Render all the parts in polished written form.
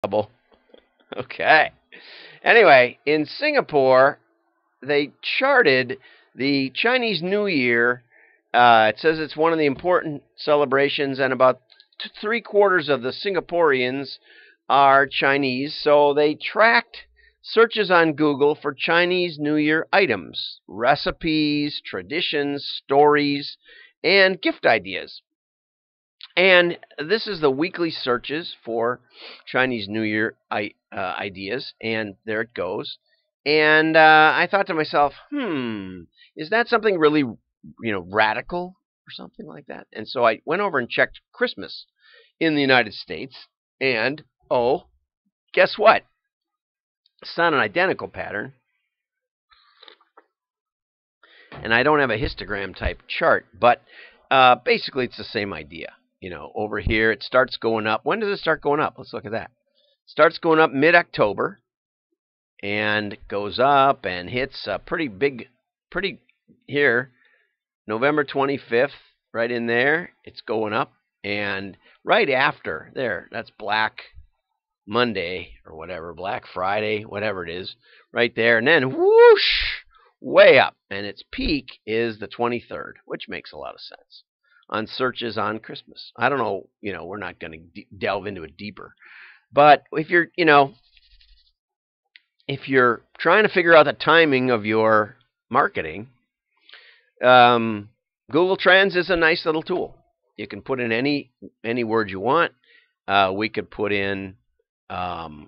Double. Okay. Anyway, in Singapore, they charted the Chinese New Year. It says it's one of the important celebrations, and about three-quarters of the Singaporeans are Chinese. So they tracked searches on Google for Chinese New Year items, recipes, traditions, stories, and gift ideas. And this is the weekly searches for Chinese New Year ideas, and there it goes. And I thought to myself, is that something really, radical or something like that? And so I went over and checked Christmas in the United States, and oh, guess what? It's not an identical pattern, and I don't have a histogram type chart, but basically it's the same idea. Over here it starts going up. When does it start going up? Let's look at that. Starts going up mid-October and goes up and hits a pretty here, November 25th, right in there. It's going up, and right after there, that's Black Monday or whatever, Black Friday, whatever it is, right there, and then whoosh, way up, and its peak is the 23rd, which makes a lot of sense on searches on Christmas. I don't know, we're not going to delve into it deeper, but if you're trying to figure out the timing of your marketing, Google Trends is a nice little tool. You can put in any word you want. We could put in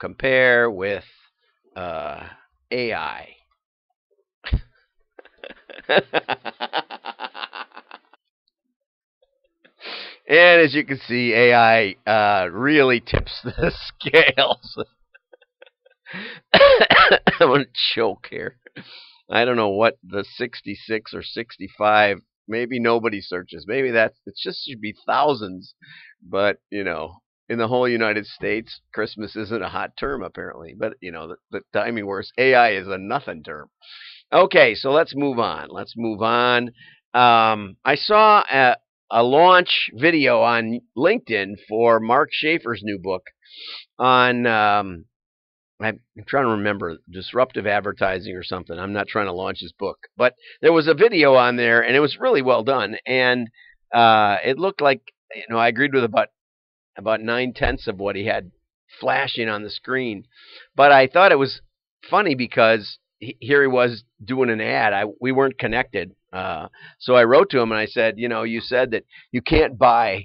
compare with AI. And as you can see, AI really tips the scales. I'm going to choke here. I don't know what the 66 or 65, maybe nobody searches. Maybe it just should be thousands. But, in the whole United States, Christmas isn't a hot term, apparently. But, the timing worse. AI is a nothing term. Okay, so let's move on. I saw a launch video on LinkedIn for Mark Schaefer's new book on, I'm trying to remember, disruptive advertising or something. I'm not trying to launch his book. But there was a video on there, and it was really well done. And it looked like, I agreed with about 9/10 of what he had flashing on the screen. But I thought it was funny because here he was doing an ad. We weren't connected. So I wrote to him and I said, you said that you can't buy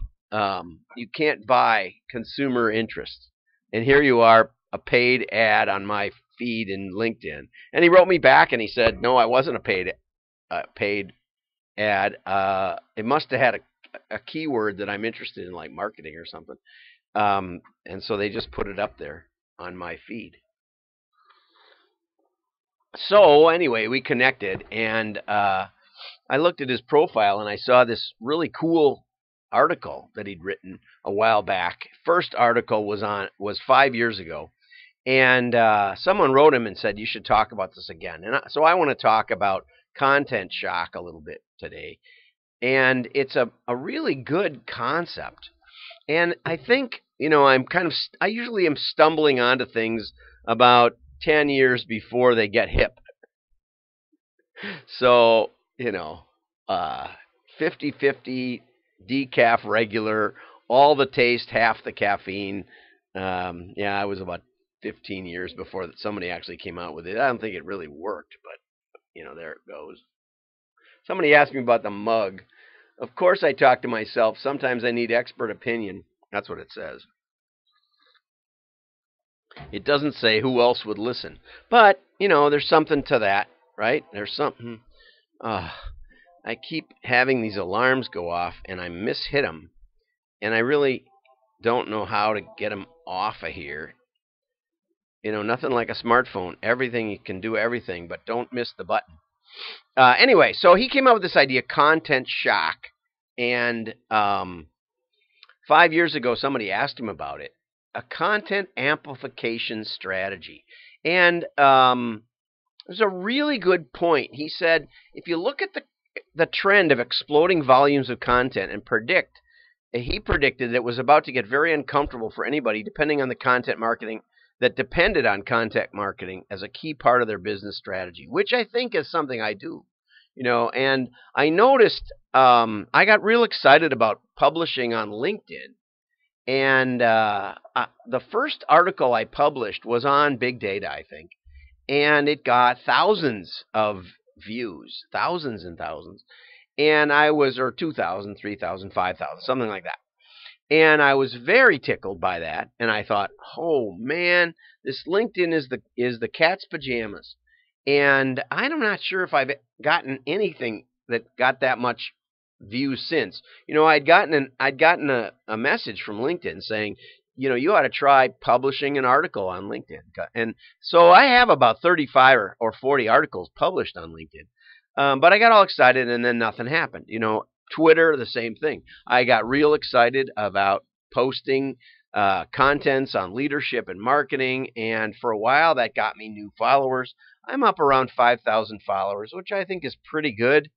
consumer interest, and here you are, a paid ad on my feed in LinkedIn. And he wrote me back and he said, no, I wasn't a paid ad. It must have had a keyword that I'm interested in, like marketing or something. And so they just put it up there on my feed. So anyway, we connected, and I looked at his profile and I saw this really cool article that he'd written a while back. First article was 5 years ago, and someone wrote him and said you should talk about this again. And so I want to talk about content shock a little bit today, and it's a really good concept. And I think I usually am stumbling onto things about 10 years before they get hip. So, 50/50 decaf regular, all the taste, half the caffeine. I was about 15 years before that somebody actually came out with it. I don't think it really worked, but, there it goes. Somebody asked me about the mug. Of course I talk to myself. Sometimes I need expert opinion. That's what it says. It doesn't say who else would listen. But, there's something to that, right? There's something. I keep having these alarms go off, and I mishit them. And I really don't know how to get them off of here. Nothing like a smartphone. Everything, you can do everything, but don't miss the button. Anyway, so he came up with this idea, content shock. And 5 years ago, somebody asked him about it. A content amplification strategy. And there's a really good point. He said, if you look at the trend of exploding volumes of content and predict he predicted that it was about to get very uncomfortable for anybody depending on the content marketing that depended on content marketing as a key part of their business strategy, which I think is something I do. And I noticed I got real excited about publishing on LinkedIn. And the first article I published was on big data, I think. And it got thousands of views, thousands and thousands. And or 2,000, 3,000, 5,000, something like that. And I was very tickled by that. And I thought, oh man, this LinkedIn is the cat's pajamas. And I'm not sure if I've gotten anything that got that much views since. I'd gotten a message from LinkedIn saying, you ought to try publishing an article on LinkedIn. And so I have about 35 or 40 articles published on LinkedIn. But I got all excited and then nothing happened. Twitter, the same thing. I got real excited about posting contents on leadership and marketing. And for a while that got me new followers. I'm up around 5,000 followers, which I think is pretty good.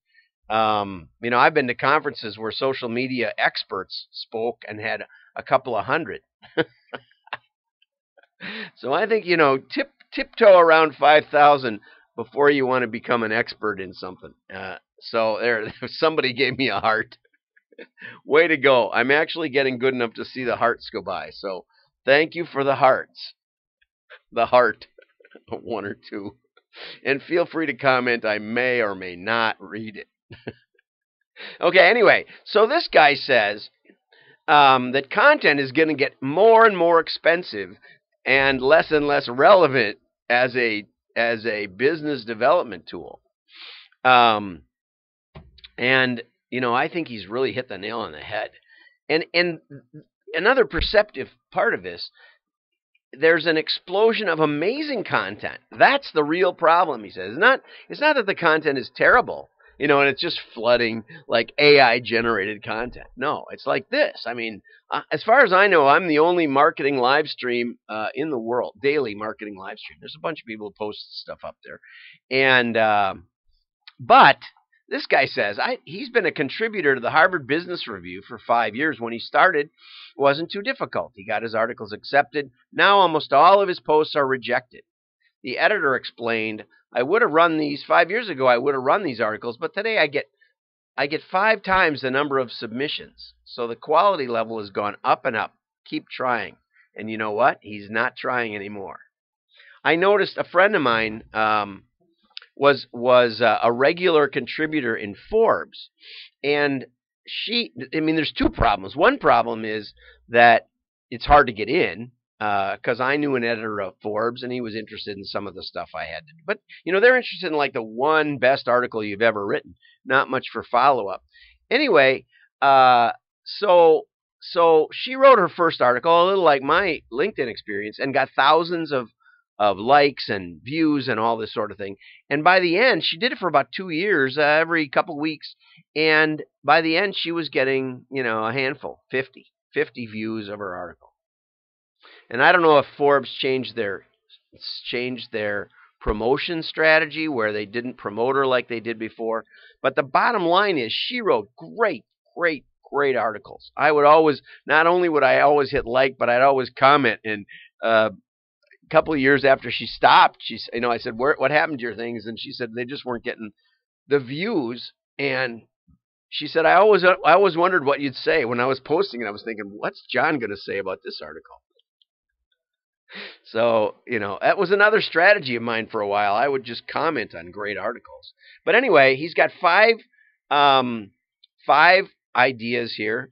I've been to conferences where social media experts spoke and had a couple of hundred. So I think, tiptoe around 5,000 before you want to become an expert in something. So there, somebody gave me a heart. Way to go. I'm actually getting good enough to see the hearts go by. So thank you for the hearts. The heart, one or two. And feel free to comment. I may or may not read it. Okay, anyway, so this guy says that content is going to get more and more expensive and less relevant as a business development tool. And I think he's really hit the nail on the head. And another perceptive part of this, there's an explosion of amazing content. That's the real problem, he says. It's not that the content is terrible, and it's just flooding like AI-generated content. No, it's like this. I mean, as far as I know, I'm the only marketing live stream in the world, daily marketing live stream. There's a bunch of people who post stuff up there. And but this guy says he's been a contributor to the Harvard Business Review for 5 years. When he started, it wasn't too difficult. He got his articles accepted. Now almost all of his posts are rejected. The editor explained, I would have run these 5 years ago. I would have run these articles, but today I get 5 times the number of submissions. So the quality level has gone up and up. Keep trying. And you know what? He's not trying anymore. I noticed a friend of mine was a regular contributor in Forbes, and there's 2 problems. One problem is that it's hard to get in, because I knew an editor of Forbes, and he was interested in some of the stuff I had to do. But, they're interested in like the one best article you've ever written, not much for follow-up. Anyway, so she wrote her first article, a little like my LinkedIn experience, and got thousands of likes and views and all this sort of thing. And by the end, she did it for about 2 years, every couple weeks. And by the end, she was getting, a handful, 50 views of her article. And I don't know if Forbes changed their promotion strategy where they didn't promote her like they did before. But the bottom line is she wrote great articles. Not only would I always hit like, but I'd always comment. And couple of years after she stopped, I said, what happened to your things? And she said they just weren't getting the views. And she said, I always wondered what you'd say when I was posting it. I was thinking, what's John going to say about this article? So, that was another strategy of mine for a while. I would just comment on great articles. But anyway, he's got 5 ideas here.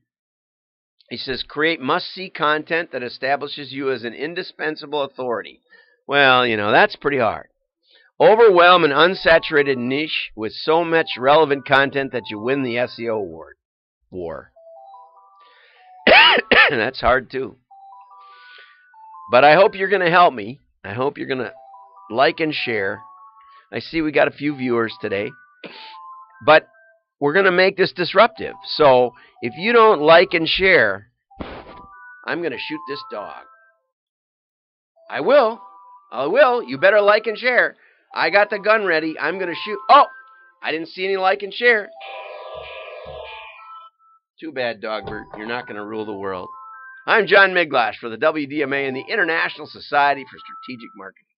He says, create must-see content that establishes you as an indispensable authority. Well, that's pretty hard. Overwhelm an unsaturated niche with so much relevant content that you win the SEO war. That's hard, too. But I hope you're going to help me. I hope you're going to like and share. I see we got a few viewers today. But we're going to make this disruptive. So if you don't like and share, I'm going to shoot this dog. I will. You better like and share. I got the gun ready. I'm going to shoot. Oh, I didn't see any like and share. Too bad, Dogbert. You're not going to rule the world. I'm John Miglash for the WDMA and the International Society for Strategic Marketing.